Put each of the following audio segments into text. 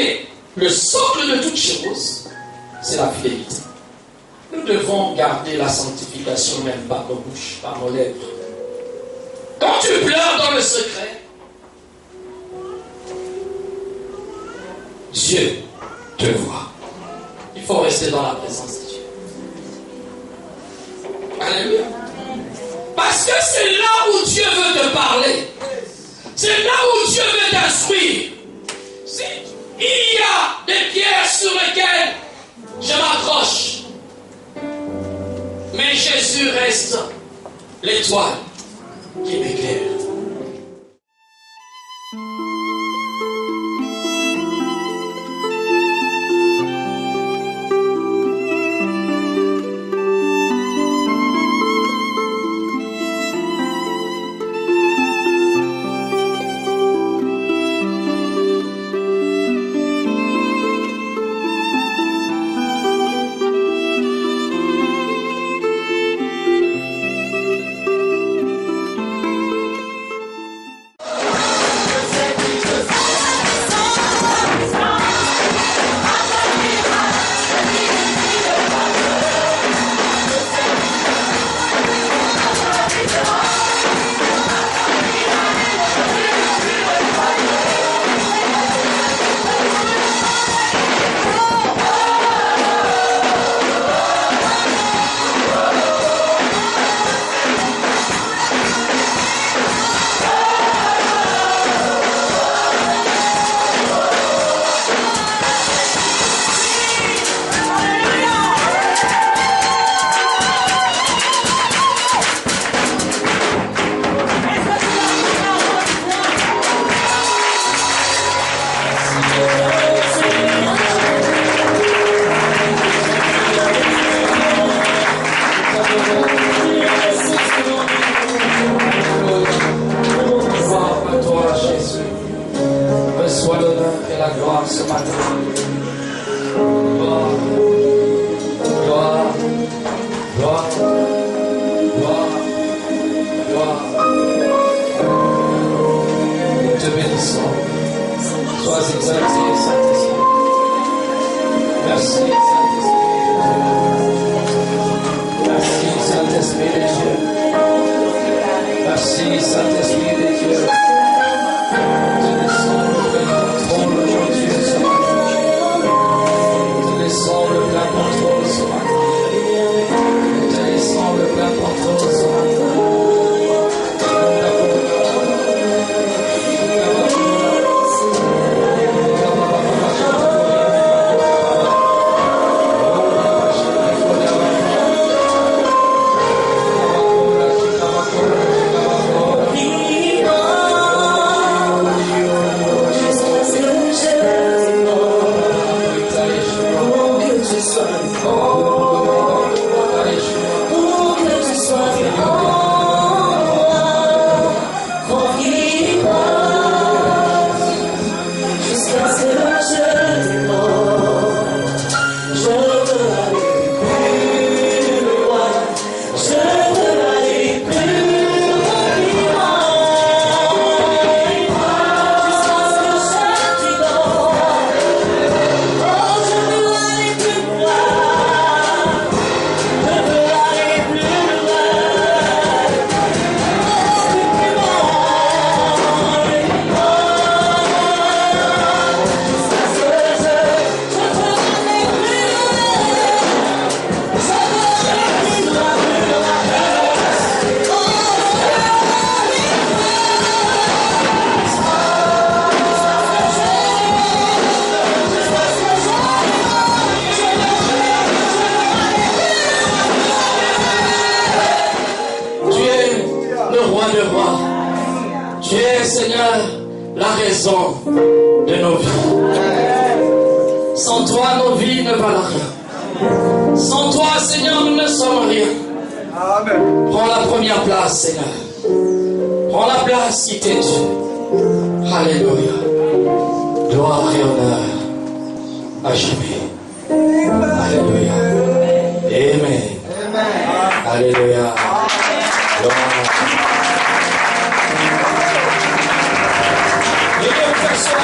remarquez, le socle de toute chose, c'est la fidélité. Nous devons garder la sanctification même par nos bouches, par nos lèvres. Quand tu pleures dans le secret, Dieu te voit. Il faut rester dans la présence de Dieu. Alléluia. Parce que c'est là où Dieu veut te parler. C'est là où Dieu veut t'instruire. Si il y a des pierres sur lesquelles je m'accroche, mais Jésus reste l'étoile qui m'éclaire.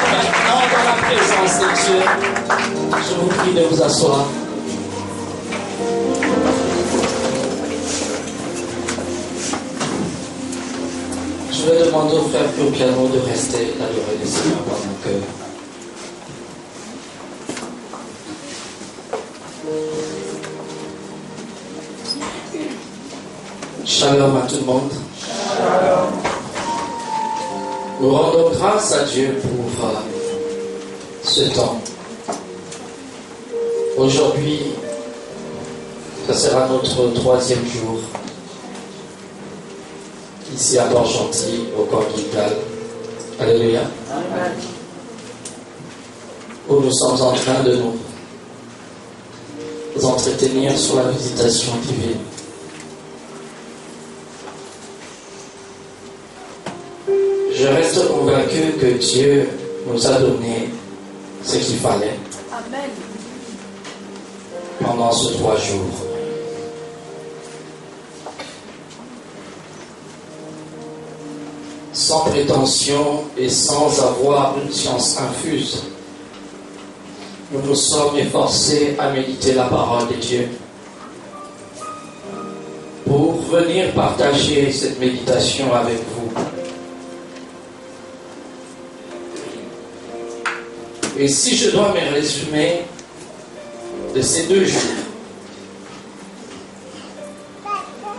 Maintenant dans la présence de Dieu, je vous prie de vous asseoir. Je vais demander au frère au piano de rester adorer le Seigneur pendant que Shalom à tout le monde. Shalom. Nous rendons grâce à Dieu pour ce temps. Aujourd'hui, ça sera notre 3e jour ici à Port-Gentil, au corps Guildal. Alléluia. Amen. Où nous sommes en train de nous entretenir sur la visitation divine. Je reste convaincu que Dieu nous a donné ce qu'il fallait. Amen. Pendant ces 3 jours. Sans prétention et sans avoir une science infuse, nous nous sommes efforcés à méditer la parole de Dieu pour venir partager cette méditation avec vous. Et si je dois me résumer de ces 2 jours,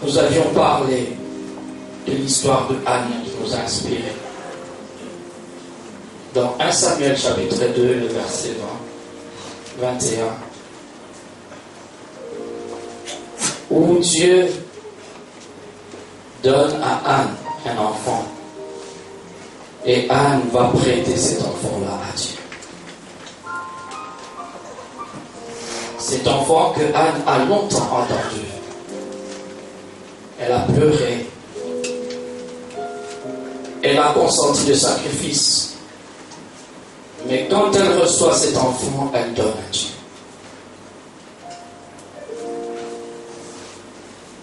nous avions parlé de l'histoire de Anne qui nous a inspiré. Dans 1 Samuel chapitre 2, le verset 21, où Dieu donne à Anne un enfant. Et Anne va prêter cet enfant-là à Dieu. Cet enfant que Anne a longtemps entendu. Elle a pleuré. Elle a consenti le sacrifice. Mais quand elle reçoit cet enfant, elle donne à Dieu.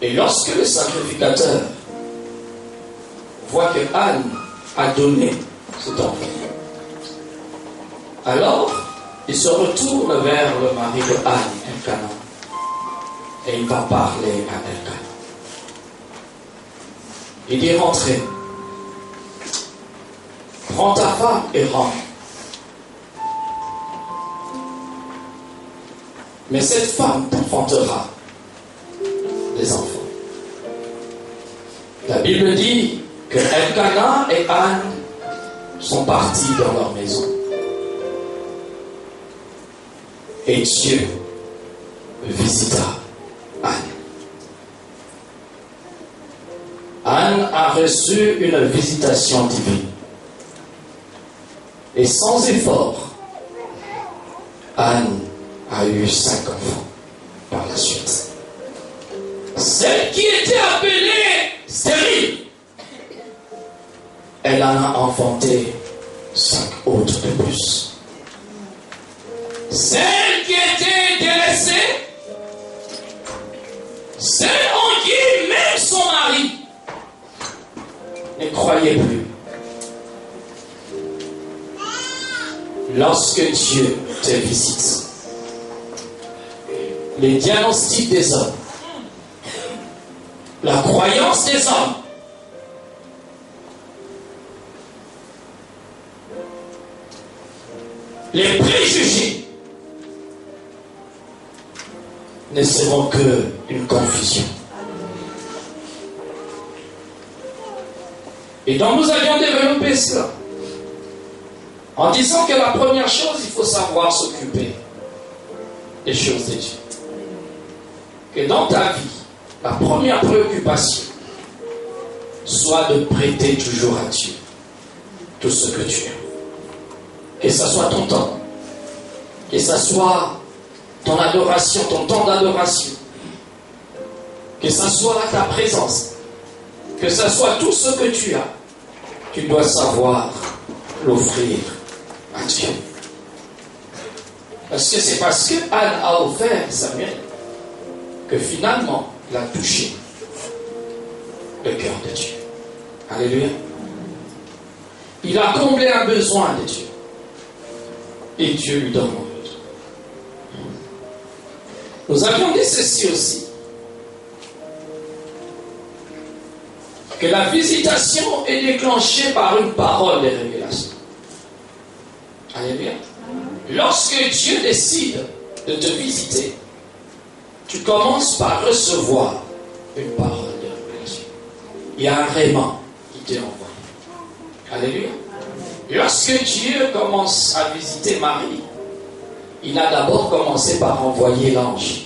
Et lorsque le sacrificateur voit que Anne a donné cet enfant, alors il se retourne vers le mari de Anne, Elkana, et il va parler à Elkana. Il dit: rentrez, prends ta femme et rentre. Mais cette femme t'enfantera des enfants. La Bible dit que Elkana et Anne sont partis dans leur maison. Et Dieu visita Anne. Anne a reçu une visitation divine. Et sans effort, Anne a eu 5 enfants par la suite. Celle qui était appelée stérile, elle en a enfanté 5 autres de plus. Celle qui était délaissée, celle en qui même son mari ne croyait plus. Lorsque Dieu te visite, les diagnostics des hommes, la croyance des hommes, les préjugés ne seront qu'une confusion. Et donc nous avions développé cela en disant que la première chose, il faut savoir s'occuper des choses de Dieu. Que dans ta vie, la première préoccupation soit de prêter toujours à Dieu tout ce que tu as. Que ce soit ton temps, que ce soit ton adoration, ton temps d'adoration, que ce soit ta présence, que ce soit tout ce que tu as, tu dois savoir l'offrir à Dieu. Parce que c'est parce que Anne a offert Samuel que finalement il a touché le cœur de Dieu. Alléluia. Il a comblé un besoin de Dieu. et Dieu lui donne. Nous avions dit ceci aussi, que la visitation est déclenchée par une parole de révélation. Alléluia. Lorsque Dieu décide de te visiter, tu commences par recevoir une parole de révélation. Il y a un réman qui t'est envoyé. Alléluia. Lorsque Dieu commence à visiter Marie, il a d'abord commencé par envoyer l'ange.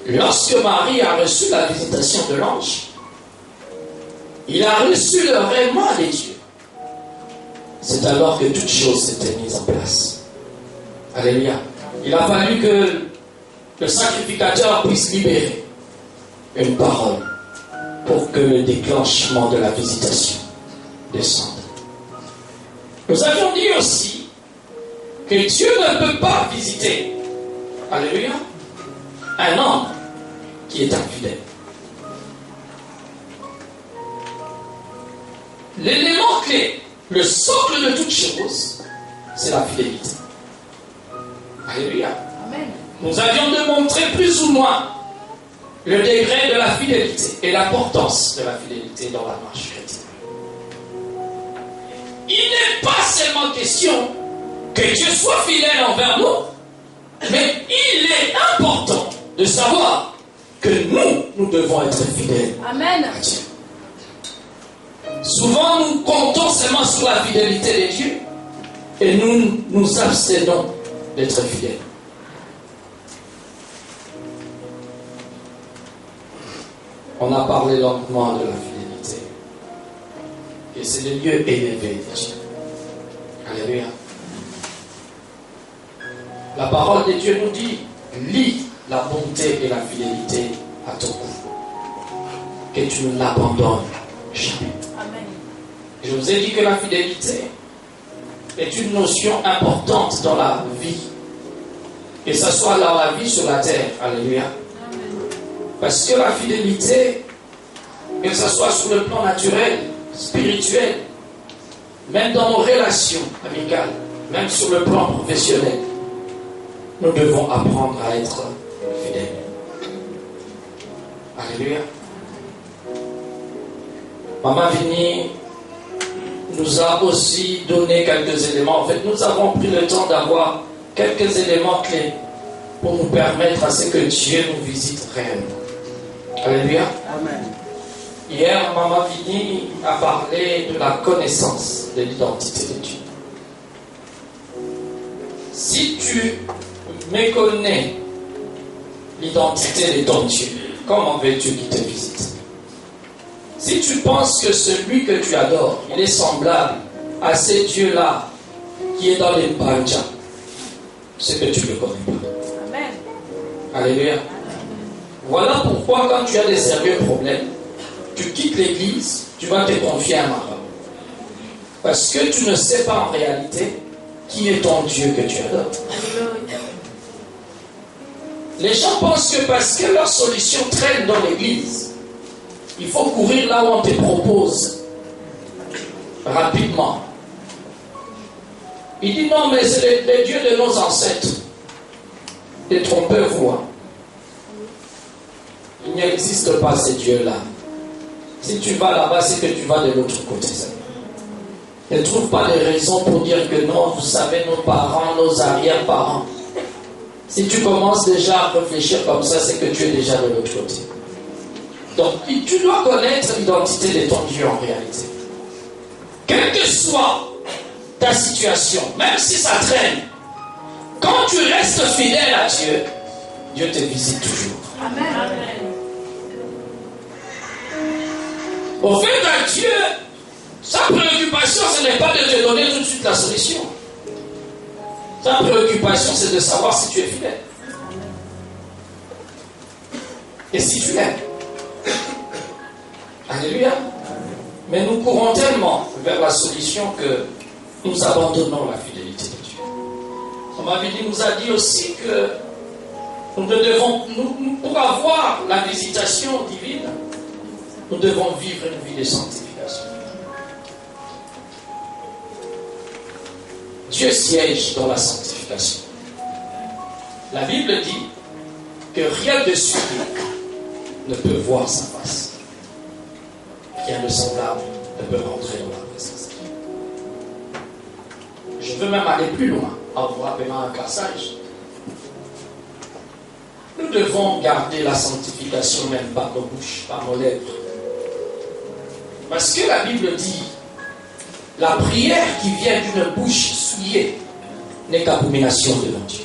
Lorsque Marie a reçu la visitation de l'ange, il a reçu le réman des dieux. C'est alors que toutes choses s'étaient mises en place. Alléluia. Il a fallu que le sacrificateur puisse libérer une parole pour que le déclenchement de la visitation descende. Nous avions dit aussi que Dieu ne peut pas visiter, alléluia, un homme qui est infidèle. L'élément clé, le socle de toute chose, c'est la fidélité. Alléluia. Amen. Nous avions démontré plus ou moins le degré de la fidélité et l'importance de la fidélité dans la marche chrétienne. Il n'est pas seulement question que Dieu soit fidèle envers nous, mais il est important de savoir que nous devons être fidèles. Amen. À Dieu. Souvent, nous comptons seulement sur la fidélité de Dieu et nous nous abstenons d'être fidèles. On a parlé longuement de la fidélité. Et c'est le lieu élevé de Dieu. Alléluia. La parole de Dieu nous dit, lie la bonté et la fidélité à ton cou. Que tu ne l'abandonnes jamais. Amen. Je vous ai dit que la fidélité est une notion importante dans la vie. Que ce soit dans la vie sur la terre. Alléluia. Parce que la fidélité, que ce soit sur le plan naturel, spirituel, même dans nos relations amicales, même sur le plan professionnel, nous devons apprendre à être fidèles. Alléluia. Maman Vini nous a aussi donné quelques éléments. En fait, nous avons pris le temps d'avoir quelques éléments clés pour nous permettre à ce que Dieu nous visite réellement. Alléluia. Amen. Hier, Maman Vini a parlé de la connaissance de l'identité de Dieu. Si tu méconnais l'identité de ton Dieu, comment veux-tu qu'il te visite? Si tu penses que celui que tu adores, il est semblable à ce Dieu-là qui est dans les Banja, c'est que tu ne le connais pas. Amen. Alléluia. Voilà pourquoi quand tu as des sérieux problèmes, tu quittes l'église, tu vas te confier à un marabout. Parce que tu ne sais pas en réalité qui est ton Dieu que tu adores. Les gens pensent que parce que leur solution traîne dans l'église, il faut courir là où on te propose rapidement. Il dit non, mais c'est le Dieu de nos ancêtres. Détrompez-vous. Il n'existe pas ce Dieu-là. Si tu vas là-bas, c'est que tu vas de l'autre côté. Ne trouve pas de raison pour dire que non, vous savez, nos parents, nos arrière-parents. Si tu commences déjà à réfléchir comme ça, c'est que tu es déjà de l'autre côté. Donc, tu dois connaître l'identité de ton Dieu en réalité. Quelle que soit ta situation, même si ça traîne, quand tu restes fidèle à Dieu, Dieu te visite toujours. Amen. Au fait d'un Dieu, sa préoccupation, ce n'est pas de te donner tout de suite la solution. Sa préoccupation, c'est de savoir si tu es fidèle. Et si tu l'aimes. Alléluia. Mais nous courons tellement vers la solution que nous abandonnons la fidélité de Dieu. Maman Vini nous a dit aussi que nous devons, pour avoir la visitation divine, nous devons vivre une vie de sanctification. Dieu siège dans la sanctification. La Bible dit que rien de celui ne peut voir sa face. Rien de semblable ne peut rentrer dans la présence de Dieu. Je veux même aller plus loin en vous rappelant un passage. Nous devons garder la sanctification même par nos bouches, par nos lèvres. Parce que la Bible dit, la prière qui vient d'une bouche souillée n'est qu'abomination devant Dieu.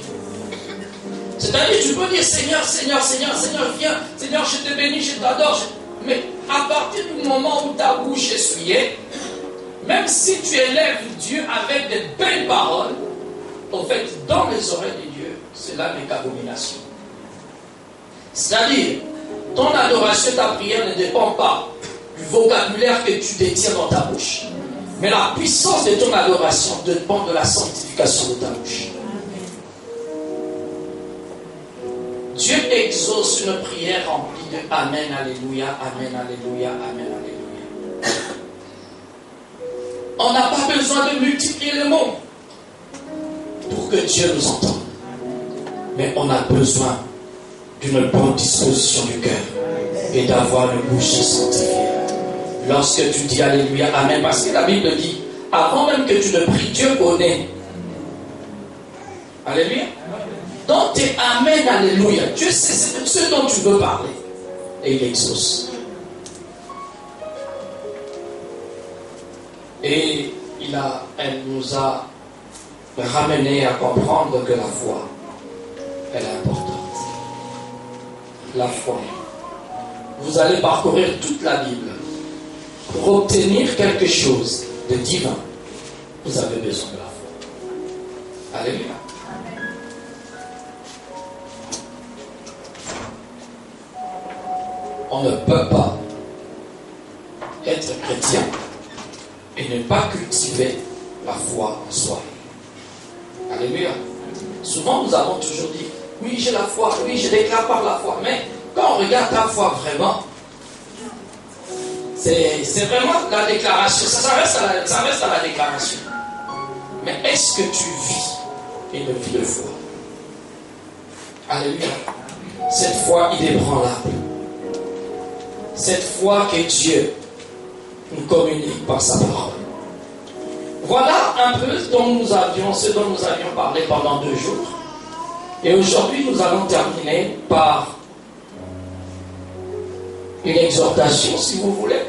C'est-à-dire, tu peux dire Seigneur, Seigneur, Seigneur, Seigneur, viens, Seigneur, je te bénis, je t'adore. Mais à partir du moment où ta bouche est souillée, même si tu élèves Dieu avec de belles paroles, en fait, dans les oreilles de Dieu, cela n'est qu'abomination. C'est-à-dire, ton adoration, ta prière ne dépend pas du vocabulaire que tu détiens dans ta bouche. Mais la puissance de ton adoration dépend de la sanctification de ta bouche. Dieu exauce une prière remplie de Amen, Alléluia, Amen, Alléluia, Amen, Alléluia. On n'a pas besoin de multiplier les mots pour que Dieu nous entende. Mais on a besoin d'une bonne disposition du cœur et d'avoir une bouche sanctifiée. Lorsque tu dis Alléluia, Amen, parce que la Bible dit, avant même que tu ne pries, Dieu connaît. Alléluia. Donc tes Amen, Alléluia, Dieu sait ce dont tu veux parler. Et il exauce. Et elle nous a ramené à comprendre que la foi, elle est importante. La foi. Vous allez parcourir toute la Bible. Pour obtenir quelque chose de divin, vous avez besoin de la foi. Alléluia. On ne peut pas être chrétien et ne pas cultiver la foi en soi. Alléluia. Souvent, nous avons toujours dit, oui, j'ai la foi, oui, je déclare par la foi. Mais quand on regarde ta foi vraiment, c'est vraiment la déclaration. Ça reste à la déclaration. Mais est-ce que tu vis une vie de foi? Alléluia. Cette foi inébranlable. Cette foi que Dieu nous communique par sa parole. Voilà un peu ce dont nous avions parlé pendant 2 jours. Et aujourd'hui, nous allons terminer par une exhortation, si vous voulez.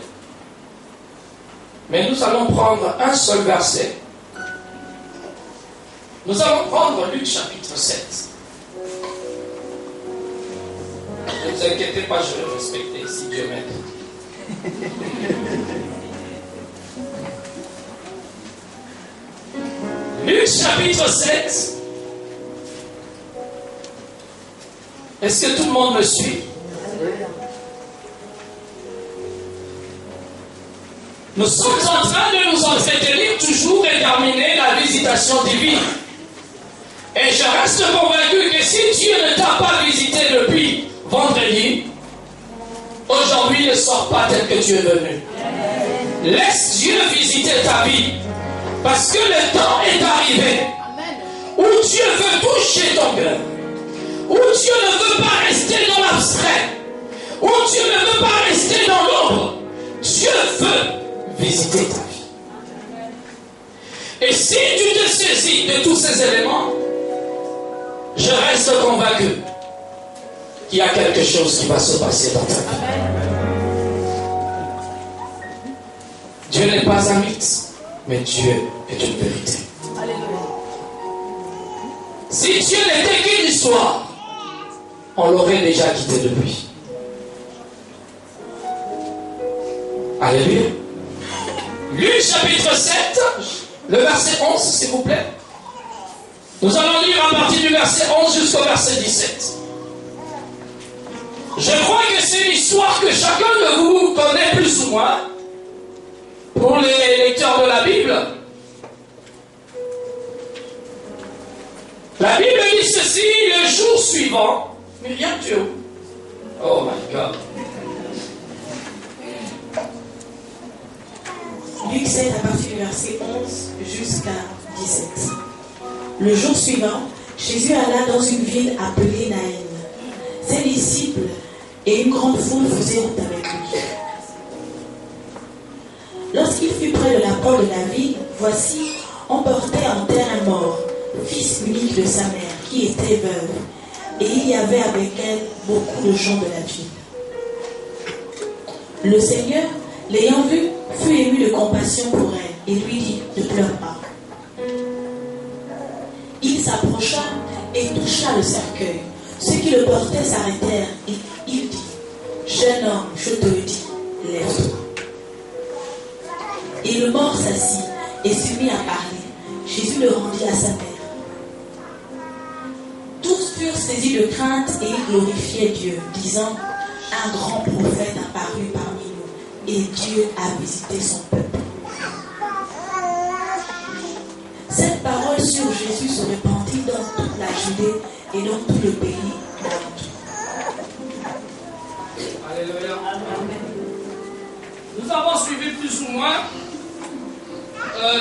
Mais nous allons prendre un seul verset. Nous allons prendre Luc chapitre 7. Ne vous inquiétez pas, je vais respecter si Dieu m'aide. Luc chapitre 7. Est-ce que tout le monde me suit? Nous sommes en train de nous entretenir toujours et terminer la visitation divine. Et je reste convaincu que si Dieu ne t'a pas visité depuis vendredi, aujourd'hui ne sors pas tel que tu es venu. Laisse Dieu visiter ta vie. Parce que le temps est arrivé où Dieu veut toucher ton cœur. Où Dieu ne veut pas rester dans l'abstrait. Où Dieu ne veut pas rester dans l'ombre. Dieu veut visiter ta vie. Et si tu te saisis de tous ces éléments, je reste convaincu qu'il y a quelque chose qui va se passer dans ta vie. Dieu n'est pas un mythe, mais Dieu est une vérité. Si Dieu n'était qu'une histoire, on l'aurait déjà quitté depuis. Alléluia. Luc chapitre 7, le verset 11, s'il vous plaît. Nous allons lire à partir du verset 11 jusqu'au verset 17. Je crois que c'est une histoire que chacun de vous connaît plus ou moins. Pour les lecteurs de la Bible, la Bible dit ceci: le jour suivant. Myriam, tu es où? Oh my God. Luc 7 à partir du verset 11 jusqu'à 17. Le jour suivant, Jésus alla dans une ville appelée Naïm. Ses disciples et une grande foule faisaient route avec lui. Lorsqu'il fut près de la porte de la ville, voici, on portait en terre un mort, fils unique de sa mère, qui était veuve, et il y avait avec elle beaucoup de gens de la ville. Le Seigneur, l'ayant vue, fut ému de compassion pour elle et lui dit: ne pleure pas. Il s'approcha et toucha le cercueil. Ceux qui le portaient s'arrêtèrent et il dit: jeune homme, je te le dis, lève-toi. Et le mort s'assit et se mit à parler. Jésus le rendit à sa mère. Tous furent saisis de crainte et ils glorifiaient Dieu, disant: un grand prophète apparut parmi nous et Dieu a visité son peuple. Cette parole sur Jésus se répandit dans toute la Judée et dans tout le pays d'alentour. Alléluia. Nous avons suivi plus ou moins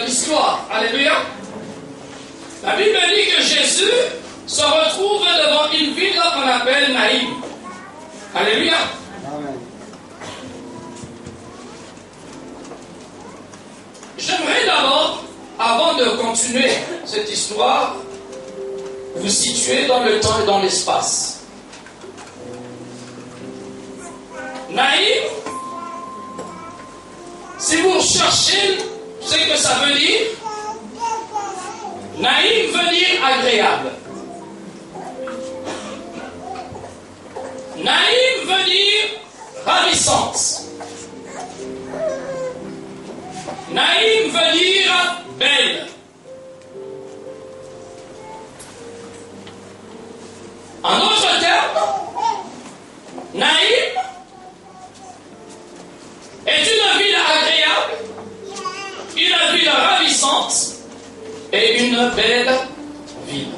l'histoire. Alléluia. La Bible dit que Jésus se retrouve devant une ville qu'on appelle Naïm. Alléluia. Amen. J'aimerais d'abord, avant de continuer cette histoire, vous situer dans le temps et dans l'espace. Naïm, si vous cherchez ce que ça veut dire, Naïm veut dire agréable. Naïm veut dire ravissante. Naïm veut dire belle. En d'autres termes, Naïm est une ville agréable, une ville ravissante et une belle ville.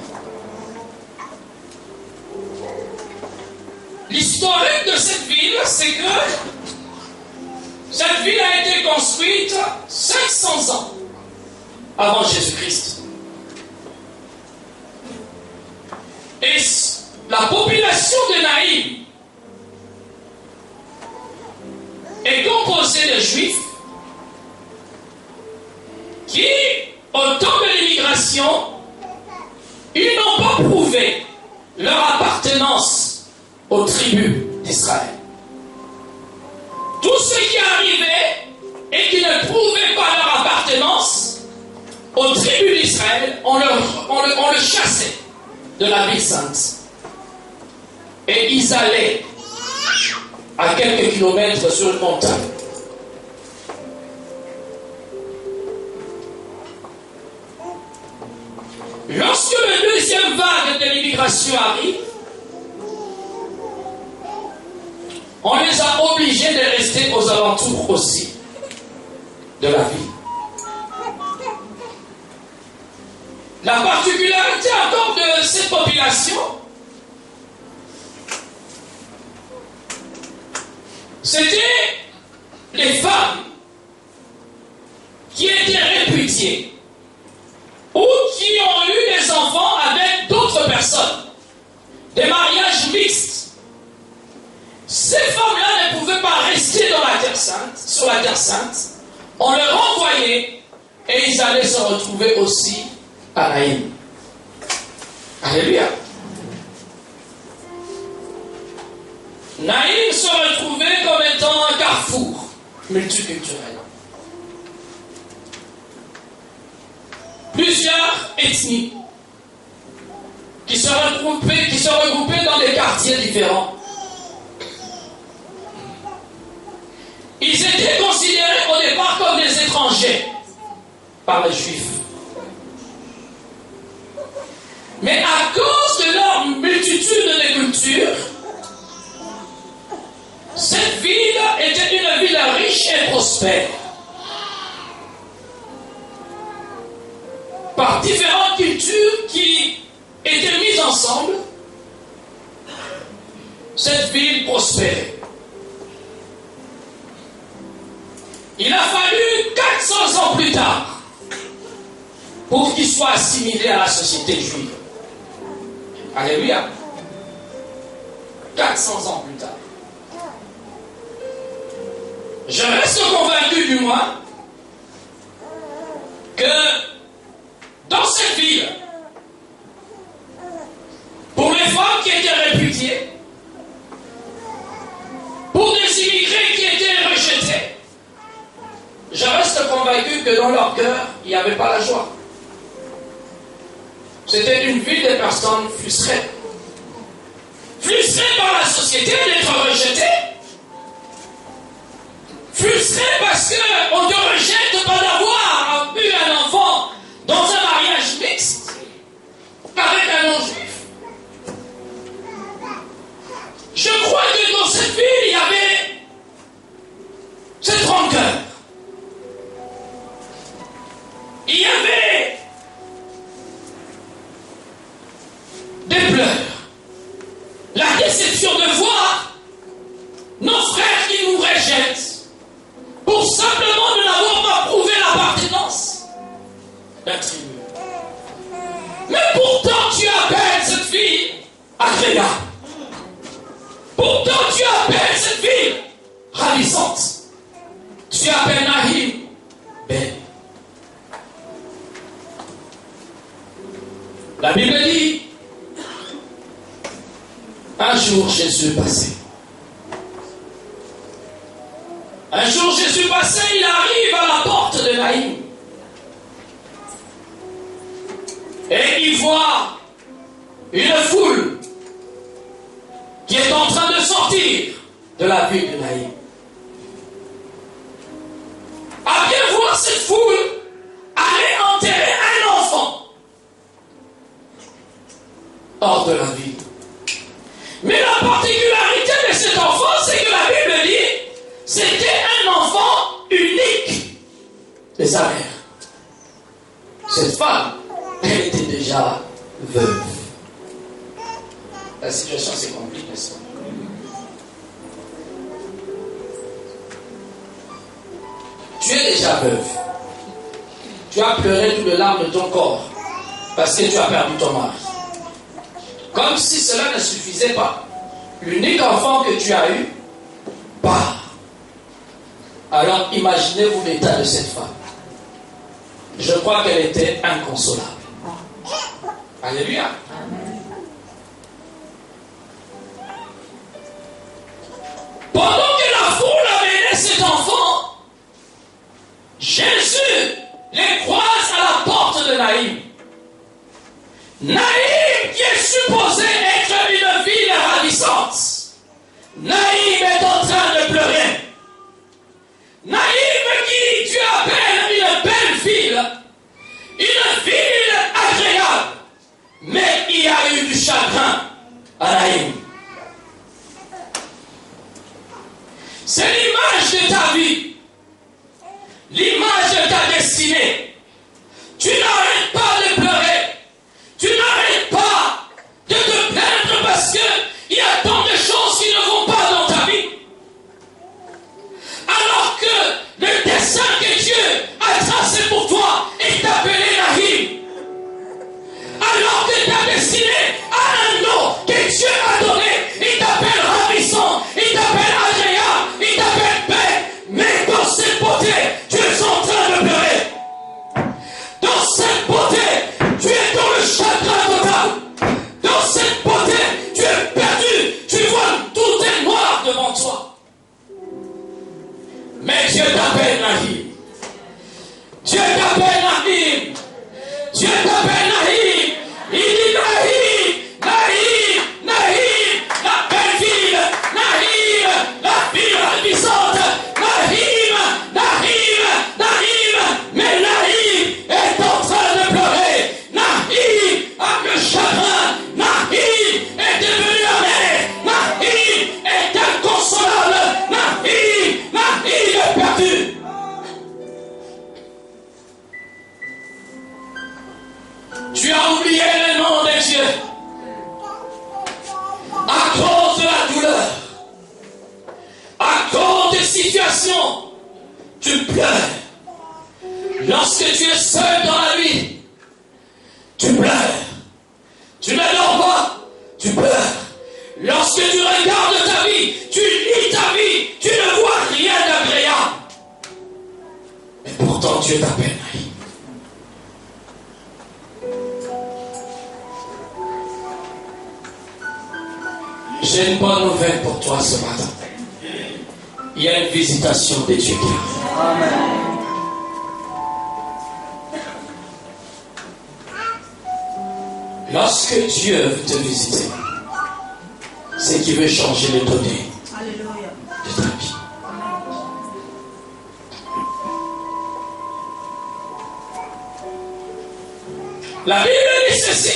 L'historique de cette ville, c'est que cette ville a été construite 500 ans avant Jésus-Christ. Et la population de Naïm est composée de Juifs qui, au temps de l'immigration, ils n'ont pas prouvé leur appartenance aux tribus d'Israël. Tous ceux qui arrivaient et qui ne prouvaient pas leur appartenance aux tribus d'Israël, on le chassait de la ville sainte. Et ils allaient à quelques kilomètres sur une montagne. Lorsque la deuxième vague de l'immigration arrive, on les a obligés de rester aux alentours aussi de la ville. La particularité encore de cette population, c'était les femmes qui étaient répudiées ou qui ont eu des enfants avec d'autres personnes, des mariages mixtes. Ces femmes-là ne pouvaient pas rester dans la terre sainte, sur la terre sainte. On les renvoyait et ils allaient se retrouver aussi à Naïm. Alléluia. Naïm se retrouvait comme étant un carrefour multiculturel. Plusieurs ethnies qui se regroupaient dans des quartiers différents. Ils étaient considérés au départ comme des étrangers par les Juifs. Mais à cause de leur multitude de cultures, cette ville était une ville riche et prospère. Par différentes cultures qui étaient mises ensemble, cette ville prospérait. Il a fallu 400 ans plus tard pour qu'il soit assimilé à la société juive. Alléluia. 400 ans plus tard. Je reste convaincu du moins que dans cette ville, pour les femmes qui étaient répudiées, pour des immigrés qui étaient rejetés, je reste convaincu que dans leur cœur, il n'y avait pas la joie. C'était une ville de personnes frustrées. Frustrées par la société d'être rejetées. Frustrées parce qu'on te rejette pas d'avoir eu un enfant dans un mariage mixte avec un non-juif. Je crois que dans cette ville, il y avait cette rancœur. Il y avait des pleurs. La déception de voir nos frères qui nous rejettent pour simplement ne n'avoir pas prouvé l'appartenance d'un tribu. Mais pourtant tu appelles cette fille agréable. Pourtant tu appelles cette fille ravissante. Tu appelles Nahim belle. La Bible dit, un jour Jésus passait. Un jour Jésus passait, il arrive à la porte de Naïm. Et il voit une foule qui est en train de sortir de la ville de Naïm. À bien voir cette foule aller enterrer un enfant hors de la ville. Mais la particularité de cet enfant, c'est que la Bible dit, c'était un enfant unique de sa mère. Cette femme, elle était déjà veuve. La situation s'est compliquée, n'est-ce pas? Tu es déjà veuve. Tu as pleuré toutes les larmes de ton corps parce que tu as perdu ton mari. Comme si cela ne suffisait pas. L'unique enfant que tu as eu part. Alors imaginez-vous l'état de cette femme. Je crois qu'elle était inconsolable. Alléluia. Pendant que la foule amenait cet enfant, Jésus les croise à la porte de Naïm. Naïm qui est supposé être une ville ravissante. Naïm est en train de pleurer. Naïm qui tu appelles une belle ville, une ville agréable, mais il y a eu du chagrin à Naïm. C'est l'image de ta vie, l'image de ta destinée. Tu n'arrêtes pas de pleurer, tu n'arrêtes pas de te plaindre parce qu'il y a tant de choses qui ne vont pas dans ta vie. Alors que le dessein que Dieu a tracé pour toi est appelé Nahim. Alors que ta destinée a un nom que Dieu a donné, il t'appelle ravissant, il t'appelle agréable, il t'appelle paix. Mais dans cette beauté, tu es en train de pleurer. Dans cette beauté, tu es dans le chagrin total. Dans cette beauté, tu es perdu. Tu vois tout est noir devant toi. Mais Dieu t'appelle Nahim. Dieu t'appelle Nahim. Dieu t'appelle Nahim. Il dit Nahim, J'ai une bonne nouvelle pour toi ce matin. Il y a une visitation de Dieu qui arrive. Amen. Lorsque Dieu veut te visiter, c'est qu'il veut changer les données de ta vie. La Bible dit ceci.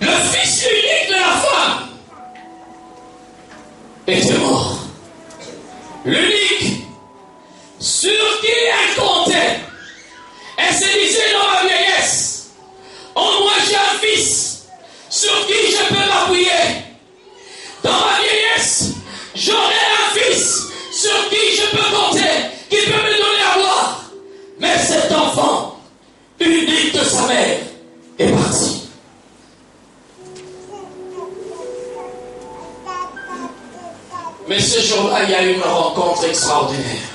Le fils unique de la femme était mort. L'unique sur qui elle comptait. Elle se disait dans ma vieillesse, oh moi j'ai un fils sur qui je peux m'appuyer. Dans ma vieillesse, j'aurai un fils sur qui je peux compter, qui peut me donner à boire. Mais cet enfant, unique de sa mère, est parti. Mais ce jour-là, il y a eu une rencontre extraordinaire.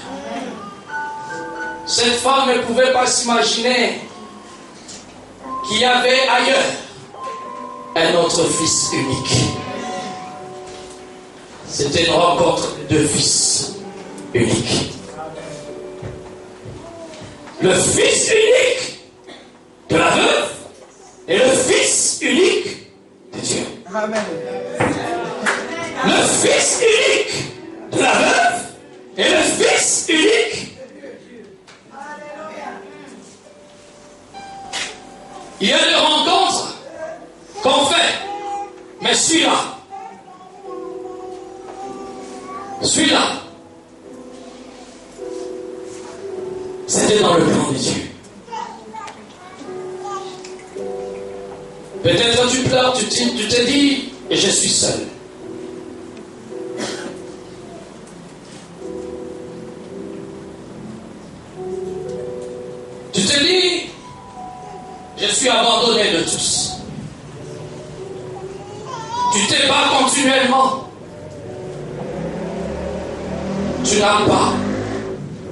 Cette femme ne pouvait pas s'imaginer qu'il y avait ailleurs un autre fils unique. C'était une rencontre de deux fils uniques. Le fils unique de la veuve et le fils unique de Dieu. Amen. Le fils unique de la veuve et le fils unique. Il y a des rencontres qu'on fait, mais celui-là, c'était dans le plan de Dieu. Peut-être tu pleures, tu te dis, et je suis seul. Tu te dis, je suis abandonné de tous. Tu te bats continuellement. Tu n'as pas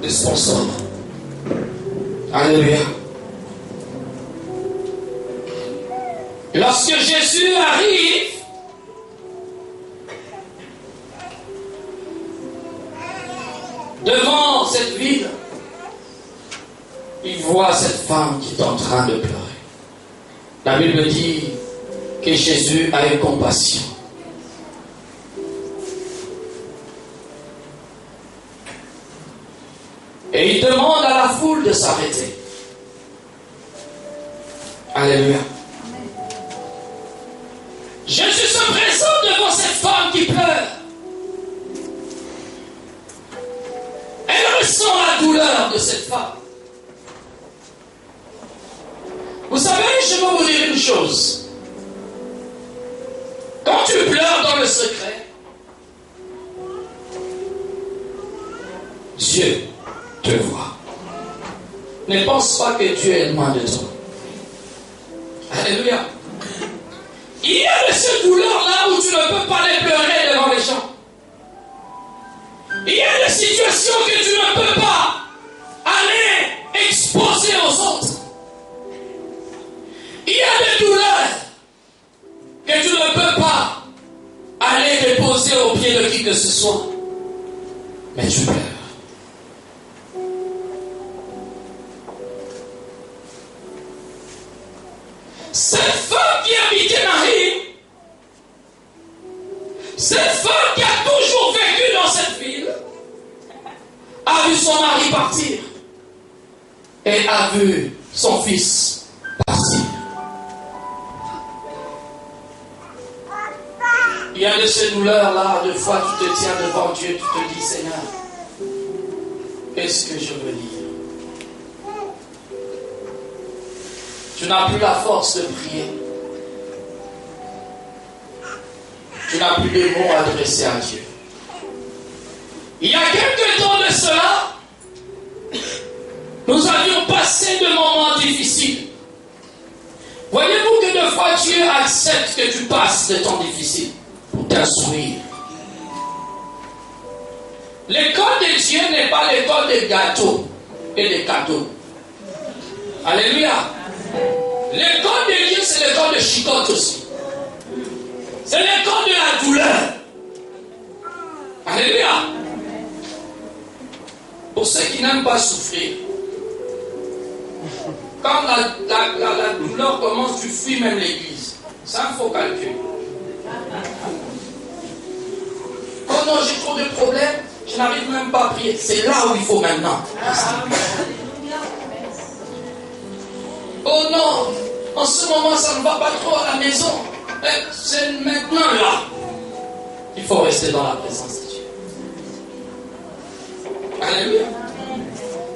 de sponsor. Alléluia. Lorsque Jésus arrive, devant cette ville, il voit cette femme qui est en train de pleurer. La Bible dit que Jésus a eu compassion. Et il demande à la foule de s'arrêter. Alléluia. Jésus se présente devant cette femme qui pleure. Elle ressent la douleur de cette femme. Vous savez, je vais vous dire une chose. Quand tu pleures dans le secret, Dieu te voit. Ne pense pas que Dieu est loin de toi. Alléluia. Il y a de ces douleurs-là où tu ne peux pas les pleurer devant les gens. Il y a des situations que tu ne peux pas aller exposer aux autres. Il y a des douleurs que tu ne peux pas aller déposer au pied de qui que ce soit. Mais tu pleures. Cette femme qui habitait Marie, cette femme qui a toujours vécu dans cette ville, a vu son mari partir et a vu son fils partir. Il y a de ces douleurs-là, deux fois tu te tiens devant Dieu, tu te dis, Seigneur, qu'est-ce que je veux dire? Tu n'as plus la force de prier. Tu n'as plus de mots adressés à Dieu. Il y a quelque temps de cela, nous avions passé de moments difficiles. Voyez-vous que deux fois Dieu accepte que tu passes de temps difficiles pour t'instruire. L'école de Dieu n'est pas l'école des gâteaux et des cadeaux. Alléluia. L'école de Dieu, c'est l'école de chicotte aussi. C'est l'école de la douleur. Alléluia. Pour ceux qui n'aiment pas souffrir, quand la douleur commence, tu fuis même l'église. C'est un faux calcul. Oh non, j'ai trop de problèmes, je n'arrive même pas à prier. C'est là où il faut maintenant. Oh non, en ce moment ça ne va pas trop à la maison. C'est maintenant là. Il faut rester dans la présence de Dieu. Alléluia.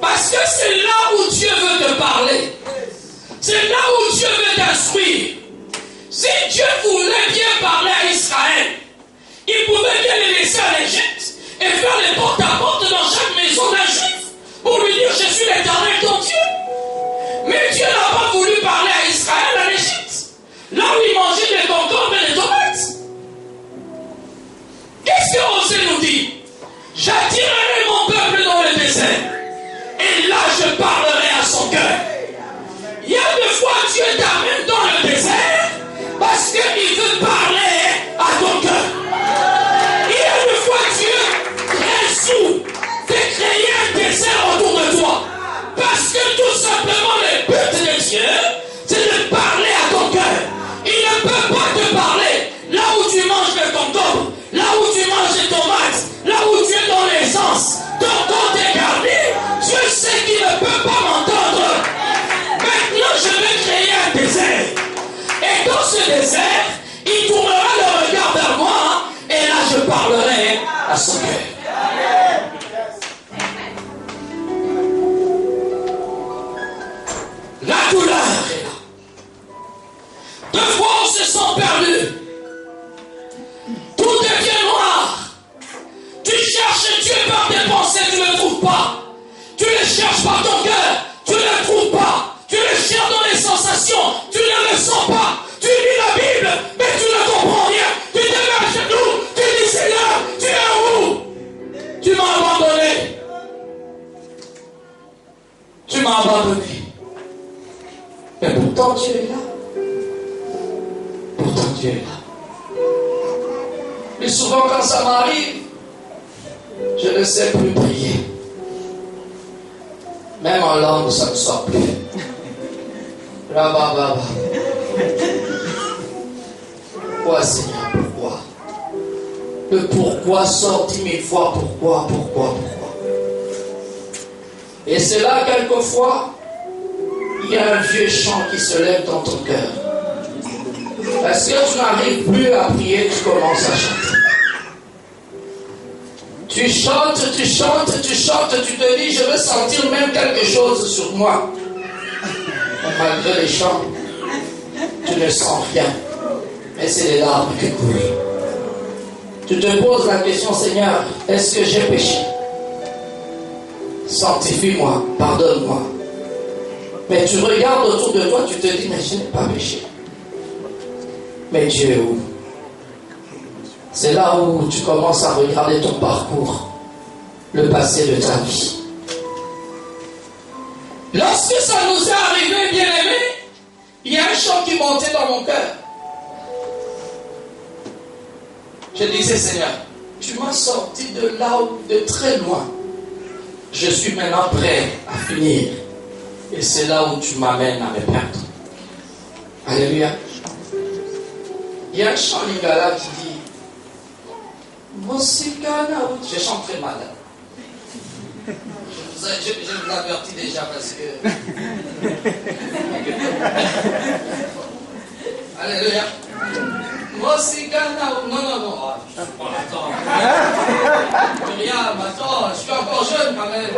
Parce que c'est là où Dieu veut te parler. C'est là où Dieu veut t'instruire. Si Dieu voulait bien parler à Israël, il pouvait bien les laisser en Égypte et faire les porte-à-porte dans chaque maison d'un juif pour lui dire je suis l'Éternel ton Dieu. Mais Dieu n'a pas voulu parler à Israël en Égypte, là où il mangeait des concombres et des tomates. Qu'est-ce que Osée nous dit? J'attirerai mon peuple dans le désert et là je parlerai à son cœur. Il y a des fois Dieu t'amène dans le désert parce qu'il veut parler à ton cœur. Il y a des fois Dieu résout de créer un désert autour de toi. Parce que tout simplement le but de Dieu, c'est de parler à ton cœur. Il ne peut pas te parler là où tu manges des concombres, là où tu manges des tomates, là où tu es dans l'essence. Ton compte est garni. Dieu sait qu'il ne peut pas m'entendre. Maintenant, je vais créer un désert. Et dans ce désert, il tournera le regard vers moi. Et là, je parlerai à son cœur. La douleur est là. Deux fois on se sent perdu. Tout devient noir. Tu cherches Dieu par tes pensées, tu ne le trouves pas. Tu le cherches par ton cœur, tu ne le trouves pas. Tu le cherches dans les sensations, tu ne le sens pas. Tu lis la Bible, mais tu ne comprends rien. Tu te mets à genoux, tu dis Seigneur, tu es où? Tu m'as abandonné. Tu m'as abandonné. Mais pourtant Dieu est là. Pourtant Dieu est là. Mais souvent quand ça m'arrive, je ne sais plus prier. Même en langue, ça ne sort plus. Rabababa. Pourquoi Seigneur? Pourquoi? Le pourquoi sort 10 000 fois. Pourquoi? Et c'est là quelquefois, il y a un vieux chant qui se lève dans ton cœur. Parce que tu n'arrives plus à prier, tu commences à chanter. Tu chantes, tu te dis, je veux sentir même quelque chose sur moi. Mais malgré les chants, tu ne sens rien. Mais c'est les larmes qui coulent. Tu te poses la question, Seigneur, est-ce que j'ai péché? Sanctifie-moi, pardonne-moi. Mais tu regardes autour de toi, tu te dis, mais je n'ai pas péché. Mais Dieu est où? C'est là où tu commences à regarder ton parcours, le passé de ta vie. Lorsque ça nous est arrivé, bien-aimés, il y a un chant qui montait dans mon cœur. Je disais, Seigneur, tu m'as sorti de là, de très loin. Je suis maintenant prêt à finir. Et c'est là où tu m'amènes à me perdre. Alléluia. Il y a un chant lingala qui dit je chante très mal. Je vous avertis déjà parce que. Alléluia. Non. Attends. Myriam, attends, je suis encore jeune quand même.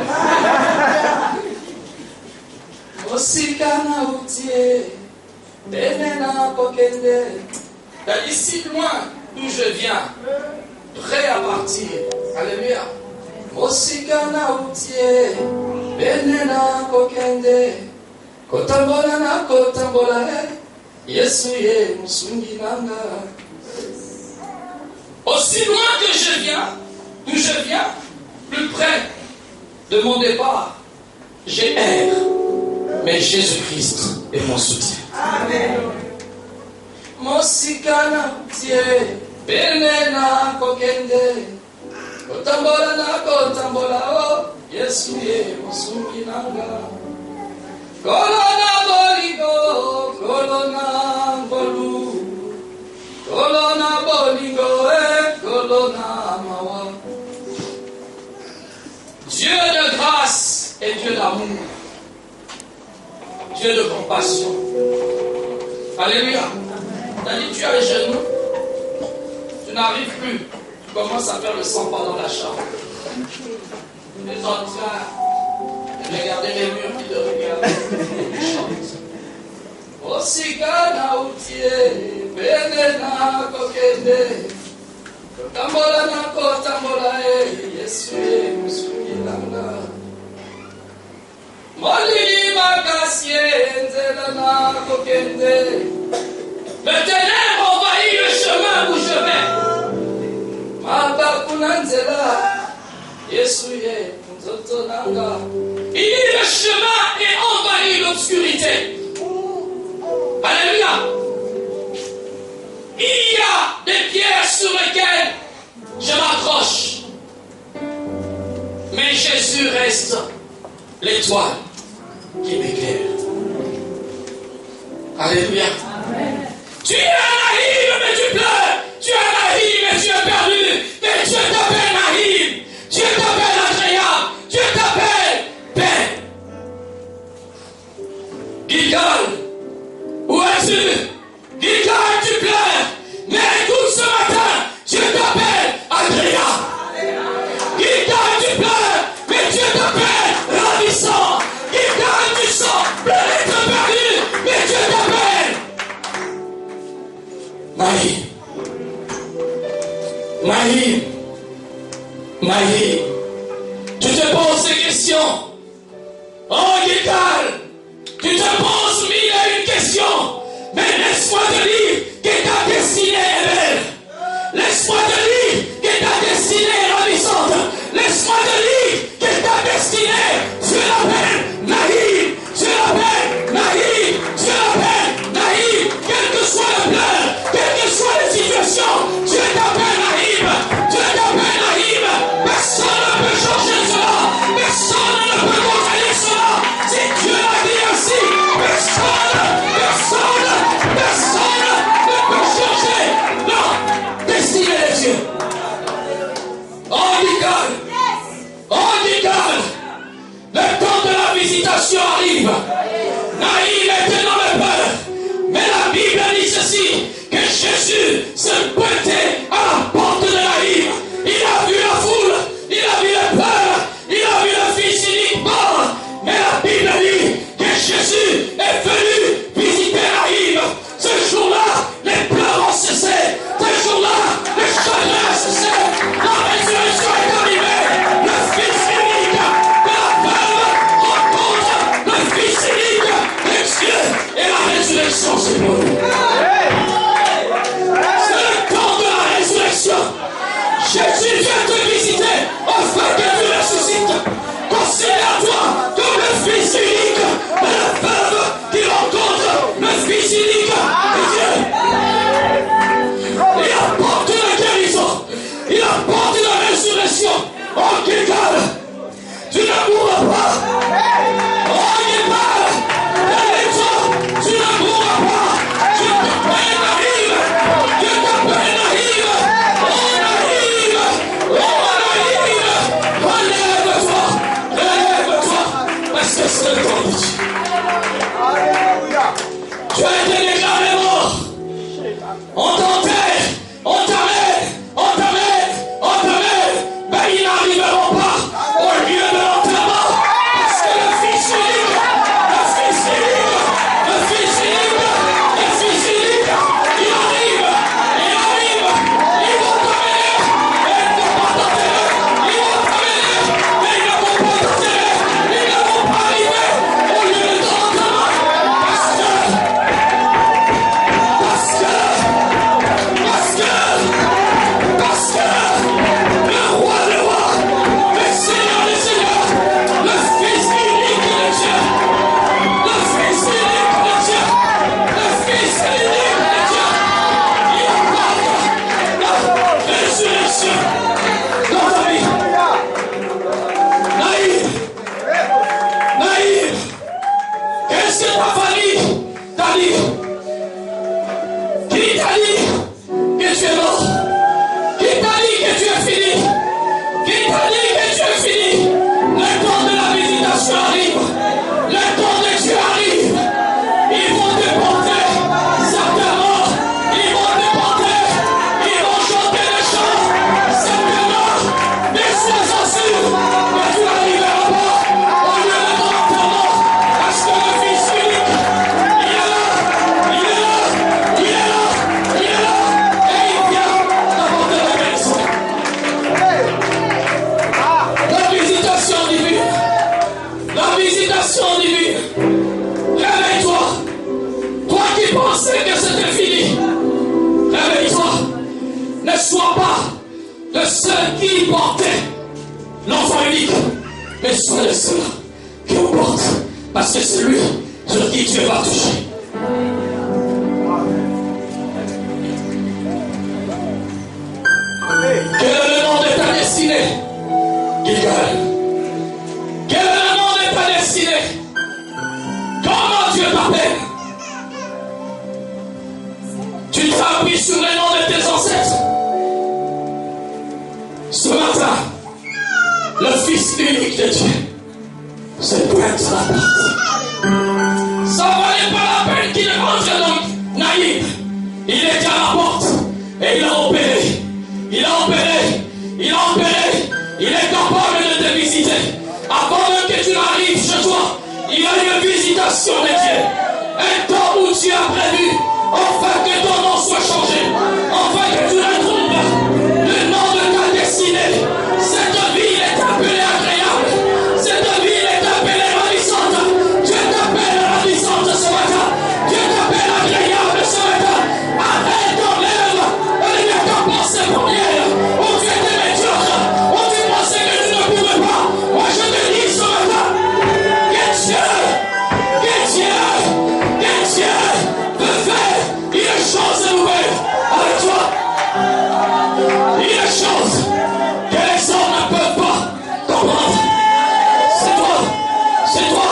Mosikana Outier, Benena Kokende. D'ici loin d'où je viens, prêt à partir. Alléluia. Mosikana Outier, Benena Kokende. Kotambola na kotambola, Yesuye Musungi Nanga. Aussi loin que je viens, d'où je viens, plus près de mon départ, j'ai erre, mais Jésus-Christ est mon soutien. Amen. Mosikana tie, benena kokende, kotambola na kotambola o, Yesu ye musungi nanga. Kolona bolingo, kolona bolu, kolona bolingo kolona mawa. Dieu de grâce et Dieu d'amour, Dieu de compassion. Alléluia. T'as dit tu as les genoux, tu n'arrives plus, tu commences à faire le sang pendant la chambre. Tu es en train de regarder les murs qui te regardent. Tu chantes. Osikana utie, benena kokende, kotambola na kotambola Yesu ye musulilanga. Molili makasye nzela na kokende. Le ténèbre envahit le chemin où je vais. Mabakunanzela, Yesuye, Nzotonanga. Il dit le chemin est envahi l'obscurité. Alléluia. Il y a des pierres sur lesquelles je m'accroche. Mais Jésus reste l'étoile qui m'éclaire. Alléluia. Tu es Nahim, mais tu pleures. Tu es Nahim, mais tu es perdu. Mais Dieu t'appelle Nahim. Dieu t'appelle agréable. Dieu t'appelle paix. Gilgal, où es-tu? Gilgal, tu pleures. Mais écoute ce matin, Dieu t'appelle agréable. Gilgal, tu pleures. Mais Dieu t'appelle ravissant. Gilgal, tu sens pleurer être perdu. Mais Dieu t'appelle Nahim. Nahim. Nahim. Tu te poses des questions. Oh Gilgal, tu te poses mille et une questions. Mais laisse-moi te dire que ta destinée est belle. Laisse-moi te dire que ta destinée est ravissante. Laisse-moi te dire que ta destinée, Dieu l'appelle Nahim. Dieu l'appelle Nahim. Dieu l'appelle Nahim. Quel que soit le pleur, quelles que soient les situations, Dieu t'appelle Nahim. Dieu t'appelle Nahim. Personne ne peut changer cela. Personne ne peut contrôler cela. Si Dieu l'a dit ainsi, personne ne peut changer. Non, destinée de Dieu. Oh Gilgal, le temps de la visitation arrive. Nahim était dans le peur. Mais la Bible dit ceci, que Jésus se pointait à la porte de Nahim. Il a vu la foule, il a vu le peur, il a vu le fils unique mort. Mais la Bible dit que Jésus est venu visiter Nahim. Ce jour-là, les pleurs ont cessé. Ce jour-là, les chagrins ont cessé. La résurrection est arrivée. Le fils unique de la veuve rencontre le fils unique de Dieu. Et la résurrection, c'est pour nous. C'est le temps de la résurrection. Jésus vient te visiter afin que tu ressuscites. Considère-toi comme le fils unique de la veuve qui rencontre le fils unique de Dieu. Il apporte la guérison. Il apporte la résurrection. Oh Gilgal, tu ne mourras pas. Oh Gilgal, lève-toi, tu ne mourras pas. Tu t'appelles Nahim. Tu t'appelles Nahim. Oh Nahim. Oh Nahim. Relève-toi. Relève-toi. Parce que c'est le temps de Dieu. Alléluia. Tu as été déclaré mort. On t'enterre, on t'amène, on t'amène, on t'amène. Mais ils n'arriveront pas au lieu de l'enterrement. Parce que le fils unique, le fils unique, le fils unique, le fils unique, il arrive, ils vont t'amener, mais ils ne vont pas t'enterrer, ils vont t'amener, mais ils ne vont pas t'enterrer, ils ne vont pas arriver au lieu de ton enterrement. Parce que Tu pensais que c'était fini. Réveille-toi. Ne sois pas de ceux qui portaient l'enfant unique, mais sois de ceux qui le portent, parce que c'est lui sur qui Dieu va toucher. Quel est le nom de ta destinée? Gilgal. Quel est le nom de ta destinée? Comment Dieu t'appelle? Tu t'as appris sur le nom de tes ancêtres. Ce matin, le Fils unique de Dieu se pointe à la porte. Ça valait pas la peine qu'il rentre dans Naïm. Il était à la porte et il a opéré. Il a opéré. Il a opéré. Il est capable de te visiter. Avant même que tu n'arrives chez toi, il y a une visitation de Dieu. Un temps où Dieu a prévu, enfin que ton nom soit changé, enfin que tu retrouves le nom de ta destinée. Cette vie est appelée agréable. Cette vie est appelée ravissante. Dieu t'appelle ravissante ce matin. Dieu t'appelle agréable ce matin. Arrête ton lèvre. Il n'y a qu'à penser pour rien. Où tu étais médiocre, où tu pensais que tu ne pouvais pas. Moi je te dis ce matin, que Dieu peut faire une chose nouvelle avec toi. Une chose que les hommes ne peuvent pas comprendre. C'est toi, c'est toi,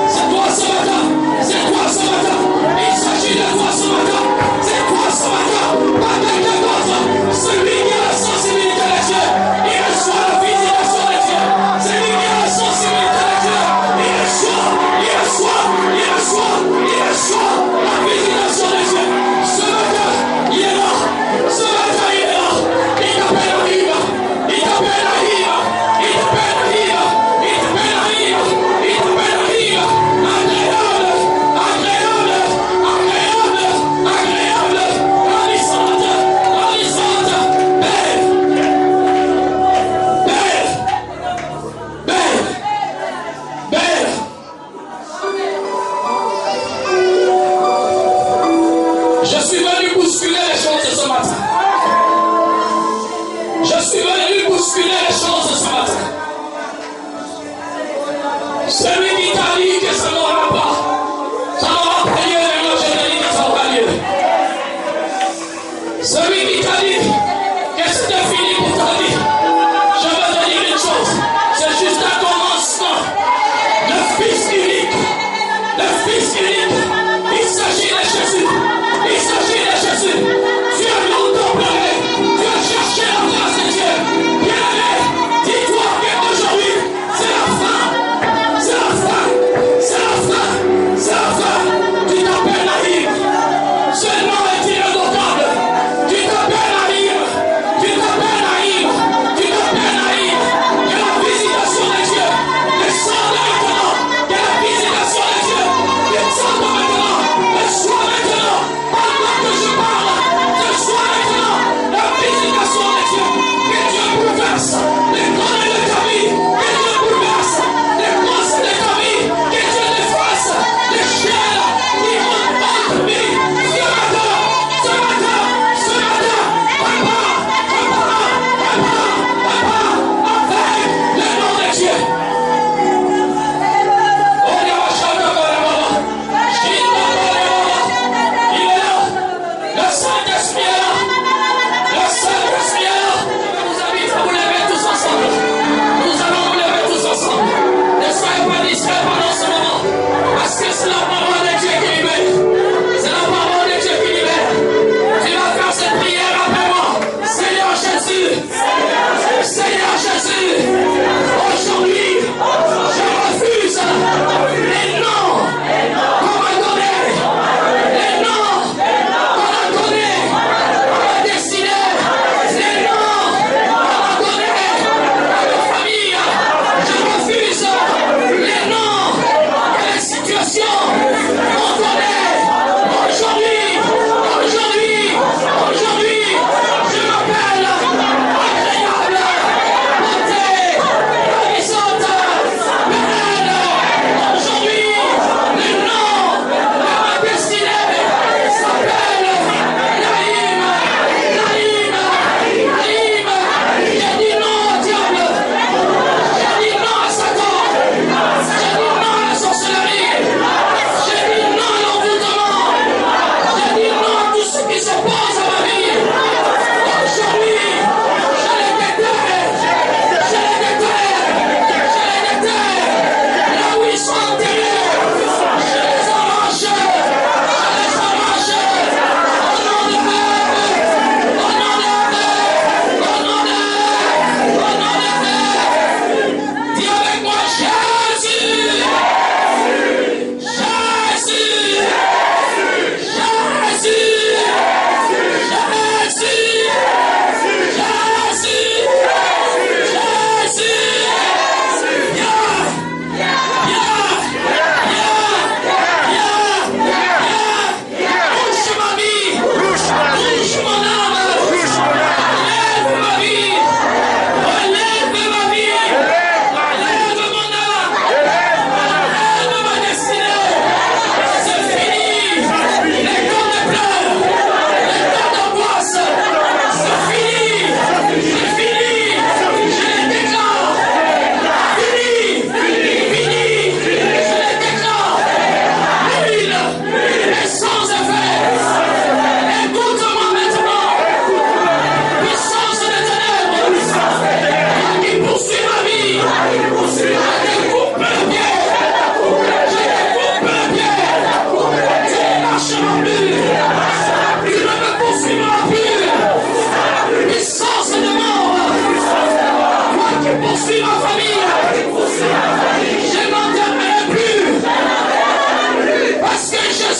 c'est toi ce matin, c'est toi ce matin. Il s'agit de toi ce matin, c'est toi ce matin, pas quelqu'un d'autre. Celui qui a la sensibilité de Dieu, il reçoit la visitation de Dieu. Celui qui a la sensibilité de Dieu, il reçoit la visitation de Dieu. Ce matin, il est là. Ce matin, il est là. Il t'appelle à vivre. Il t'appelle à vivre. Il t'appelle à vivre. Il t'appelle à vivre. Il t'appelle à vivre. Agréable. Agréable. Agréable. Agréable. Ravissante. Ravissante. Belle. Belle. Belle. Belle. Je suis venu bousculer les choses ce matin. Je suis venu bousculer les choses ce matin. Celui qui t'a dit que ça n'aura pas lieu, mais moi je te dis que ça aura lieu. Celui qui t'a dit que c'était fini pour ta vie, je veux te dire une chose, c'est juste un commencement. Le Fils unique, il s'agit de Jésus. Il s'agit de Jésus. Tu as longtemps pleuré. Tu as cherché la grâce de Dieu. Bien-aimé,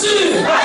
Jésus.